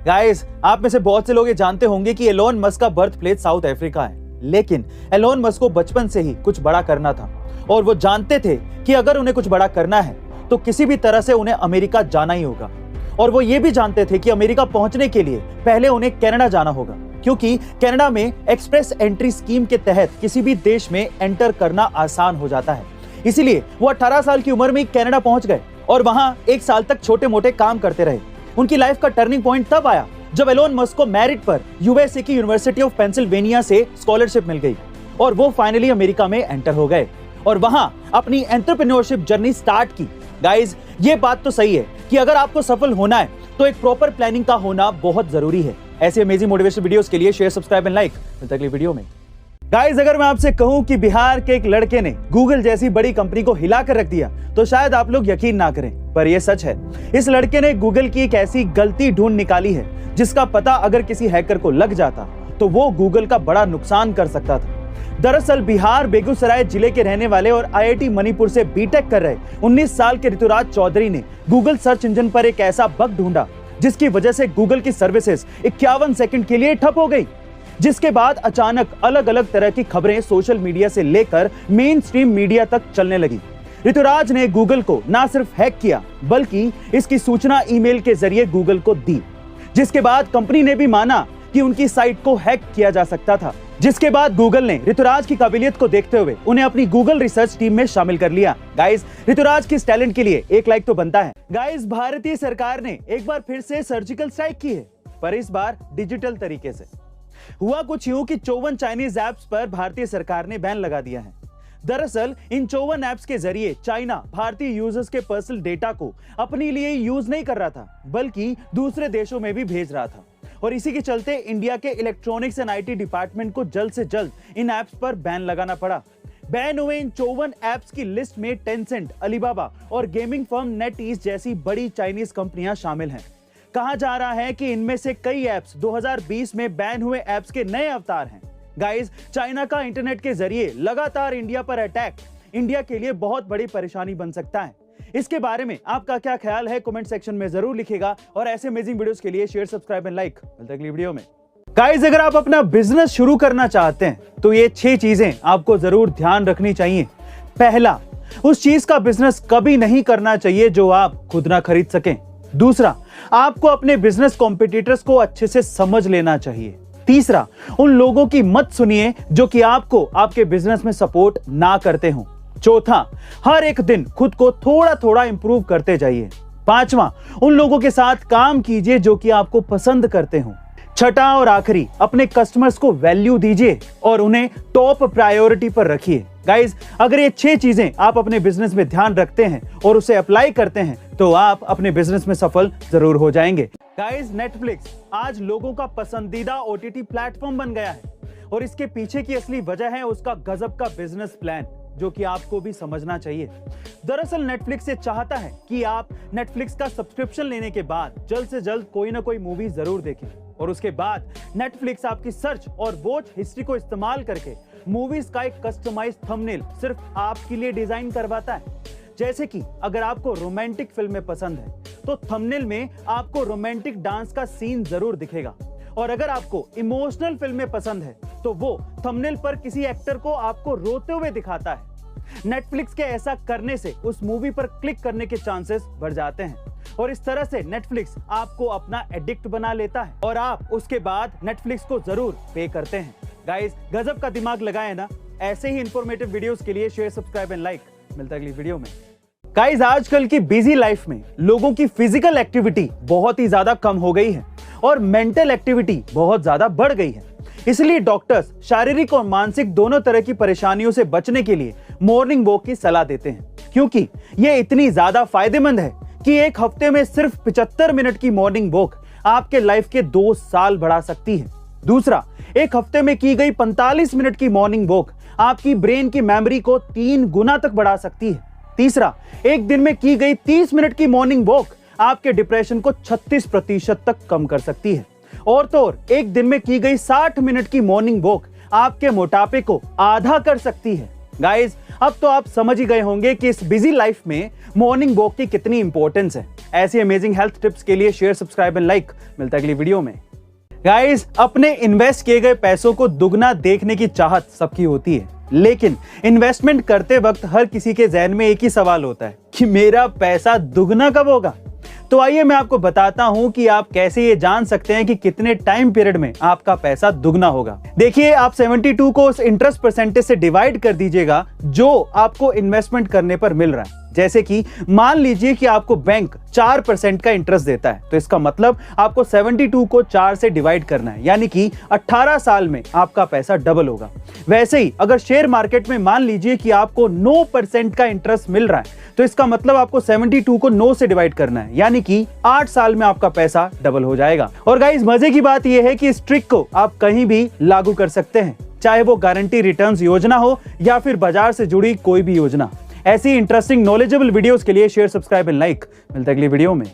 Guys, आप में से बहुत से लोग ये जानते होंगे कि एलोन मस्क का बर्थ प्लेस साउथ अफ्रीका है, लेकिन एलोन मस्क को बचपन से ही कुछ बड़ा करना था और वो जानते थे कि अगर उन्हें कुछ बड़ा करना है तो किसी भी तरह से उन्हें अमेरिका जाना ही होगा। और वो ये भी जानते थे कि अमेरिका पहुंचने के लिए पहले उन्हें कनाडा जाना होगा, क्योंकि कनाडा में एक्सप्रेस एंट्री स्कीम के तहत किसी भी देश में एंटर करना आसान हो जाता है। इसीलिए वो 18 साल की उम्र में कनाडा पहुंच गए और वहां 1 साल तक छोटे मोटे काम करते रहे। उनकी लाइफ का टर्निंग पॉइंट तब आया जब एलोन मस्क को मेरिट पर यूएसए की यूनिवर्सिटी ऑफ पेंसिल्वेनिया से स्कॉलरशिप मिल गई और वो फाइनली अमेरिका में एंटर हो गए और वहां अपनी एंटरप्रेन्योरशिप जर्नी स्टार्ट की। गाइस, ये बात तो सही है कि अगर आपको सफल होना है तो एक प्रॉपर प्लानिंग का होना बहुत जरूरी है। ऐसे अमेजिंग मोटिवेशनल वीडियोस के लिए शेयर, सब्सक्राइब एंड लाइक। मिलते हैं अगली वीडियो में। गाइस, अगर मैं आपसे कहूं कि बिहार के एक लड़के ने गूगल जैसी बड़ी कंपनी को हिला कर रख दिया तो शायद आप लोग यकीन ना करें, पर यह सच है। इस लड़के ने गूगल की एक ऐसी गलती ढूंढ निकाली है जिसका पता अगर किसी हैकर को लग जाता तो वो गूगल का बड़ा नुकसान कर सकता था। दरअसल बिहार बेगूसराय जिले के रहने वाले और आईआईटी मणिपुर से बीटेक कर रहे 19 साल के ऋतुराज चौधरी ने गूगल सर्च इंजन पर एक ऐसा बग ढूंढा जिसकी वजह से गूगल की सर्विसेज 51 सेकंड के लिए ठप हो गई, जिसके बाद अचानक अलग अलग तरह की खबरें सोशल मीडिया से लेकर मेन स्ट्रीम मीडिया तक चलने लगी। ऋतुराज ने गूगल को ना सिर्फ हैक किया बल्कि इसकी सूचना ईमेल के जरिए गूगल को दी, जिसके बाद कंपनी ने भी माना कि उनकी साइट को हैक किया जा सकता था। जिसके बाद गूगल ने ऋतुराज की काबिलियत को देखते हुए उन्हें अपनी गूगल रिसर्च टीम में शामिल कर लिया। गाइस, ऋतुराज की इस टैलेंट के लिए एक लाइक तो बनता है। गाइस, भारतीय सरकार ने एक बार फिर से सर्जिकल स्ट्राइक की है, पर इस बार डिजिटल तरीके से। हुआ कुछ यूं कि 54 चाइनीज ऐप्स पर भारतीय सरकार ने बैन लगा दिया है। दरअसल इन 54 ऐप्स के जरिए चाइना भारतीय यूजर्स के पर्सनल डेटा को अपने लिए यूज नहीं कर रहा था बल्कि दूसरे देशों में भी भेज रहा था, और इसी के चलते इंडिया के इलेक्ट्रॉनिक्स एंड आईटी डिपार्टमेंट को जल्द से जल्द इन ऐप्स पर बैन लगाना पड़ा। बैन हुए इन 54 ऐप्स की लिस्ट में टेंसेंट, अलीबाबा और गेमिंग फर्म नेटईज जैसी बड़ी चाइनीज कंपनियां शामिल हैं। कहा जा रहा है कि इनमें से कई ऐप्स 2020 में बैन हुए ऐप्स के नए अवतार हैं। गाइस, चाइना का इंटरनेट के जरिए लगातार इंडिया पर अटैक इंडिया के लिए बहुत बड़ी परेशानी बन सकता है। इसके बारे में आपका क्या ख्याल है कमेंट सेक्शन में जरूर लिखिएगा और ऐसे अमेजिंग वीडियोस के लिए शेयर, सब्सक्राइब एंड लाइक। मिलते हैं अगली वीडियो में। गाइस, अगर आप अपना बिजनेस शुरू करना चाहते हैं तो ये 6 चीजें आपको जरूर ध्यान रखनी चाहिए। पहला, उस चीज का बिजनेस कभी नहीं करना चाहिए जो आप खुद ना खरीद सकें। दूसरा, आपको अपने बिजनेस कॉम्पिटिटर्स को अच्छे से समझ लेना चाहिए। तीसरा, उन लोगों की मत सुनिए जो कि आपको आपके बिजनेस में सपोर्ट ना करते हो। चौथा, हर एक दिन खुद को थोड़ा थोड़ा इंप्रूव करते जाइए। पांचवा, उन लोगों के साथ काम कीजिए जो कि आपको पसंद करते हो। छठा और आखिरी, अपने कस्टमर्स को वैल्यू दीजिए और उन्हें टॉप प्रायोरिटी पर रखिए। गाइस, अगर ये 6 चीजें आप अपने बिजनेस में ध्यान रखते हैं और उसे अप्लाई करते हैं तो आप अपने बिजनेस में सफल जरूर हो जाएंगे। गाइस, नेटफ्लिक्स आज लोगों का पसंदीदा ओटीटी प्लेटफॉर्म बन गया है और इसके पीछे की असली वजह है उसका गजब का बिजनेस प्लान, जो कि आपको भी समझना चाहिए। दरअसल नेटफ्लिक्स ये चाहता है कि आप नेटफ्लिक्स का सब्सक्रिप्शन लेने के बाद जल्द से जल्द कोई ना कोई मूवी जरूर देखें और उसके बाद नेटफ्लिक्स आपकी सर्च और वॉच हिस्ट्री को इस्तेमाल करके मूवीज का एक कस्टमाइज्ड थंबनेल सिर्फ आपके लिए डिजाइन करवाता है। जैसे कि अगर आपको रोमांटिक फिल्में पसंद है तो थंबनेल में आपको रोमांटिक डांस का सीन जरूर दिखेगा, और अगर आपको इमोशनल फिल्में पसंद है तो वो थंबनेल पर किसी एक्टर को आपको रोते हुए दिखाता है। नेटफ्लिक्स के ऐसा करने से उस मूवी पर क्लिक करने के चांसेस बढ़ जाते हैं और इस तरह से नेटफ्लिक्स आपको अपना एडिक्ट बना लेता है और आप उसके बाद नेटफ्लिक्स को जरूर पे करते हैं। गाइस, गजब का दिमाग लगाए ना। ऐसे ही इंफॉर्मेटिव वीडियोस के लिए शेयर, सब्सक्राइब एंड लाइक। मिलता है अगली वीडियो में। गाइस, आजकल की बिजी लाइफ में लोगों की फिजिकल एक्टिविटी बहुत ही ज्यादा कम हो गई है और मेंटल एक्टिविटी बहुत ज्यादा बढ़ गई है। इसलिए डॉक्टर्स शारीरिक और मानसिक दोनों तरह की परेशानियों से बचने के लिए मॉर्निंग वॉक की सलाह देते हैं, क्योंकि ये इतनी ज्यादा फायदेमंद है कि एक हफ्ते में सिर्फ 75 मिनट की मॉर्निंग वॉक आपके लाइफ के 2 साल बढ़ा सकती है। दूसरा, एक हफ्ते में की गई 45 मिनट की मॉर्निंग वॉक आपकी ब्रेन की मेमोरी को 3 गुना तक बढ़ा सकती है। तीसरा, एक दिन में की गई 30 मिनट की मॉर्निंग वॉक आपके डिप्रेशन को 36% तक कम कर सकती है। और तो और एक दिन में की गई 60 मिनट की मॉर्निंग वॉक आपके मोटापे को आधा कर सकती है। गाइस, अब तो आप समझ ही गए होंगे कि इस बिजी लाइफ में मॉर्निंग वॉक की कितनी इंपॉर्टेंस है। ऐसी अमेजिंग हेल्थ टिप्स के लिए शेयर, सब्सक्राइब एंड लाइक। मिलता है अगली वीडियो में। गाइस, अपने इन्वेस्ट किए गए पैसों को दुगना देखने की चाहत सबकी होती है, लेकिन इन्वेस्टमेंट करते वक्त हर किसी के जहन में एक ही सवाल होता है कि मेरा पैसा दुगना कब होगा। तो आइए मैं आपको बताता हूं कि आप कैसे ये जान सकते हैं कि कितने टाइम पीरियड में आपका पैसा दुगना होगा। देखिए, आप 72 को उस इंटरेस्ट परसेंटेज से डिवाइड कर दीजिएगा जो आपको इन्वेस्टमेंट करने पर मिल रहा है। जैसे कि मान लीजिए कि आपको बैंक 4% का इंटरेस्ट देता है, तो इसका मतलब आपको 72 को 4 से डिवाइड करना है, यानी कि 18 साल में आपका पैसा डबल होगा। वैसे ही अगर शेयर मार्केट में मान लीजिए कि आपको 9% का इंटरेस्ट मिल रहा है, तो इसका मतलब आपको 72 को 9 से डिवाइड करना है, यानी कि 8 साल में आपका पैसा डबल हो जाएगा। और गाइस, मजे की बात यह है कि इस ट्रिक को आप कहीं भी लागू कर सकते हैं, चाहे वो गारंटी रिटर्न्स योजना हो या फिर बाजार से जुड़ी कोई भी योजना। ऐसी इंटरेस्टिंग नॉलेजेबल वीडियोस के लिए शेयर, सब्सक्राइब एंड लाइक। मिलते हैं अगली वीडियो में।